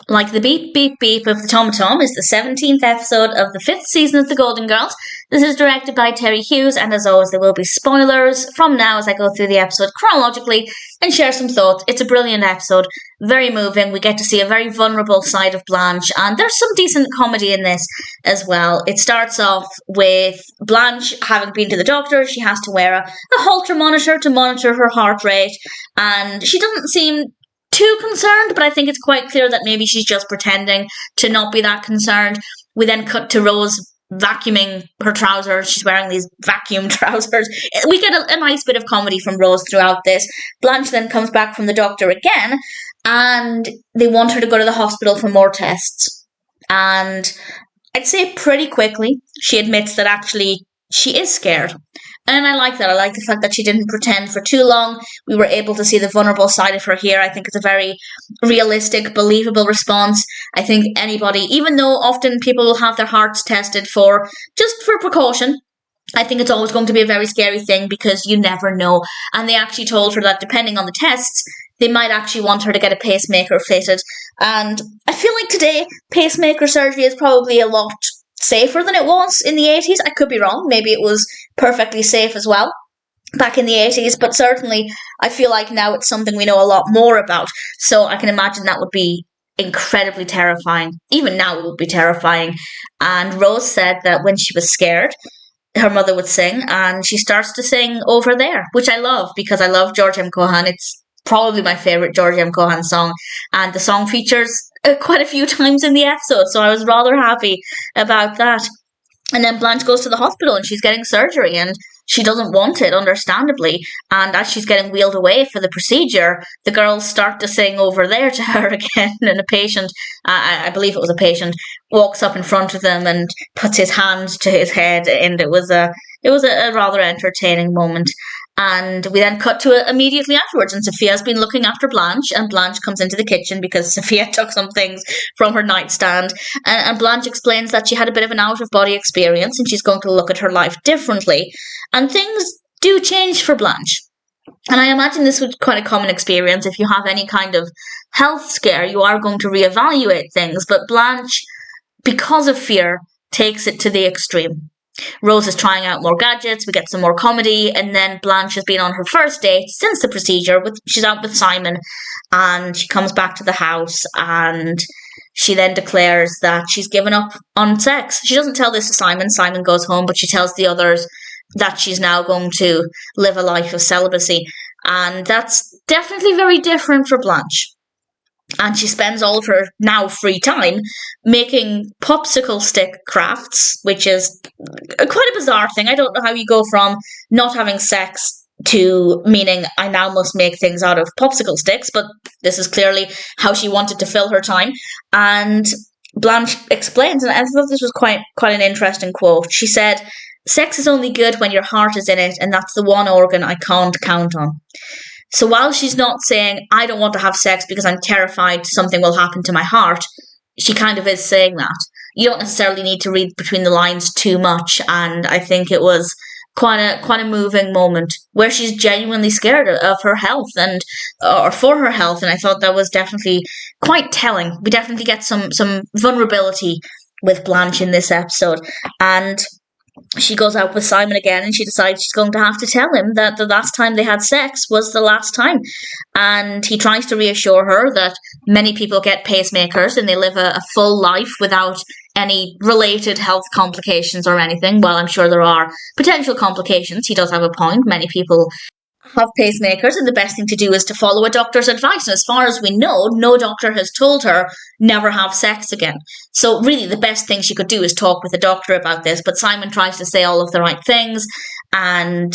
Like the beep, beep, beep of the Tom-Tom is the 17th episode of the 5th season of The Golden Girls. This is directed by Terry Hughes, and as always, there will be spoilers from now as I go through the episode chronologically and share some thoughts. It's a brilliant episode, very moving. We get to see a very vulnerable side of Blanche, and there's some decent comedy in this as well. It starts off with Blanche having been to the doctor. She has to wear a Holter monitor to monitor her heart rate, and she doesn't seem too concerned, but I think it's quite clear that maybe she's just pretending to not be that concerned. We then cut to Rose vacuuming her trousers. She's wearing these vacuum trousers. We get a nice bit of comedy from Rose throughout this. Blanche then comes back from the doctor again, and they want her to go to the hospital for more tests. And I'd say pretty quickly, she admits that actually she is scared. And I like that. I like the fact that she didn't pretend for too long. We were able to see the vulnerable side of her here. I think it's a very realistic, believable response. I think anybody, even though often people will have their hearts tested just for precaution, I think it's always going to be a very scary thing because you never know. And they actually told her that depending on the tests, they might actually want her to get a pacemaker fitted. And I feel like today, pacemaker surgery is probably a lot safer than it was in the 80s. I could be wrong. Maybe it was perfectly safe as well back in the 80s, but certainly I feel like now it's something we know a lot more about. So I can imagine that would be incredibly terrifying. Even now it would be terrifying. And Rose said that when she was scared, her mother would sing, and she starts to sing Over There, which I love because I love George M. Cohan. It's probably my favourite George M. Cohan song, and the song features quite a few times in the episode, so I was rather happy about that. And then Blanche goes to the hospital and she's getting surgery, and she doesn't want it, understandably. And as she's getting wheeled away for the procedure, the girls start to sing Over There to her again, and a patient, I believe it was a patient, walks up in front of them and puts his hand to his head, and it was a rather entertaining moment. And we then cut to it immediately afterwards, and Sophia's been looking after Blanche, and Blanche comes into the kitchen because Sophia took some things from her nightstand, and Blanche explains that she had a bit of an out-of-body experience and she's going to look at her life differently, and things do change for Blanche. And I imagine this was quite a common experience. If you have any kind of health scare, you are going to reevaluate things, but Blanche, because of fear, takes it to the extreme. Rose is trying out more gadgets, we get some more comedy, and then Blanche has been on her first date since the procedure. She's out with Simon, and she comes back to the house, and she then declares that she's given up on sex. She doesn't tell this to Simon. Simon goes home, but she tells the others that she's now going to live a life of celibacy, and that's definitely very different for Blanche. And she spends all of her now free time making popsicle stick crafts, which is quite a bizarre thing. I don't know how you go from not having sex to meaning I now must make things out of popsicle sticks, but this is clearly how she wanted to fill her time. And Blanche explains, and I thought this was quite an interesting quote. She said, "Sex is only good when your heart is in it, and that's the one organ I can't count on." So while she's not saying, I don't want to have sex because I'm terrified something will happen to my heart, she kind of is saying that. You don't necessarily need to read between the lines too much, and I think it was quite a moving moment where she's genuinely scared of her health or for her health, and I thought that was definitely quite telling. We definitely get some vulnerability with Blanche in this episode, and she goes out with Simon again, and she decides she's going to have to tell him that the last time they had sex was the last time. And he tries to reassure her that many people get pacemakers and they live a full life without any related health complications or anything. While I'm sure there are potential complications, he does have a point. Many people have pacemakers, and the best thing to do is to follow a doctor's advice. And as far as we know, no doctor has told her never have sex again. So really the best thing she could do is talk with a doctor about this. But Simon tries to say all of the right things, and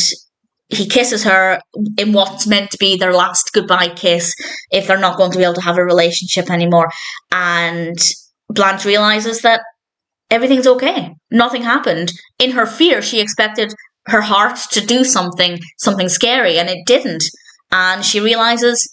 he kisses her in what's meant to be their last goodbye kiss if they're not going to be able to have a relationship anymore. And Blanche realizes that everything's okay. Nothing happened. In her fear, she expected her heart to do something scary, and it didn't. And she realizes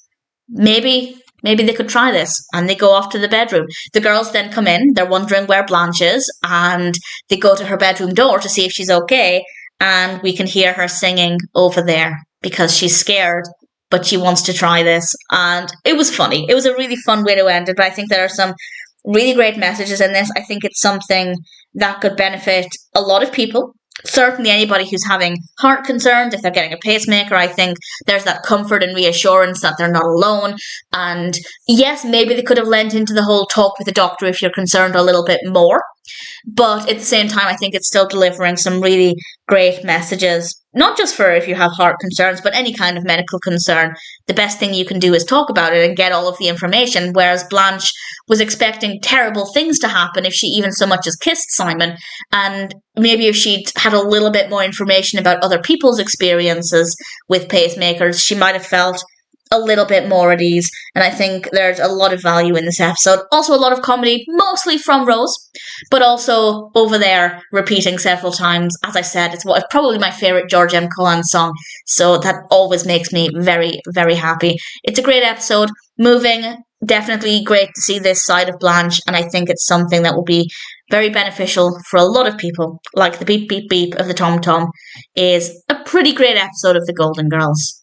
maybe they could try this, and they go off to the bedroom. The girls then come in, they're wondering where Blanche is, and they go to her bedroom door to see if she's okay, and we can hear her singing Over There because she's scared but she wants to try this. And it was funny. It was a really fun way to end it, but I think there are some really great messages in this. I think it's something that could benefit a lot of people. Certainly anybody who's having heart concerns, if they're getting a pacemaker, I think there's that comfort and reassurance that they're not alone. And yes, maybe they could have lent into the whole talk with the doctor if you're concerned a little bit more. But at the same time, I think it's still delivering some really great messages, not just for if you have heart concerns, but any kind of medical concern. The best thing you can do is talk about it and get all of the information, whereas Blanche was expecting terrible things to happen if she even so much as kissed Simon. And maybe if she'd had a little bit more information about other people's experiences with pacemakers, she might have felt a little bit more at ease. And I think there's a lot of value in this episode. Also a lot of comedy, mostly from Rose, but also over there repeating several times. As I said, it's probably my favourite George M. Cohan song, so that always makes me very, very happy. It's a great episode, moving, definitely great to see this side of Blanche, and I think it's something that will be very beneficial for a lot of people. Like the beep beep beep of the tom-tom is a pretty great episode of The Golden Girls.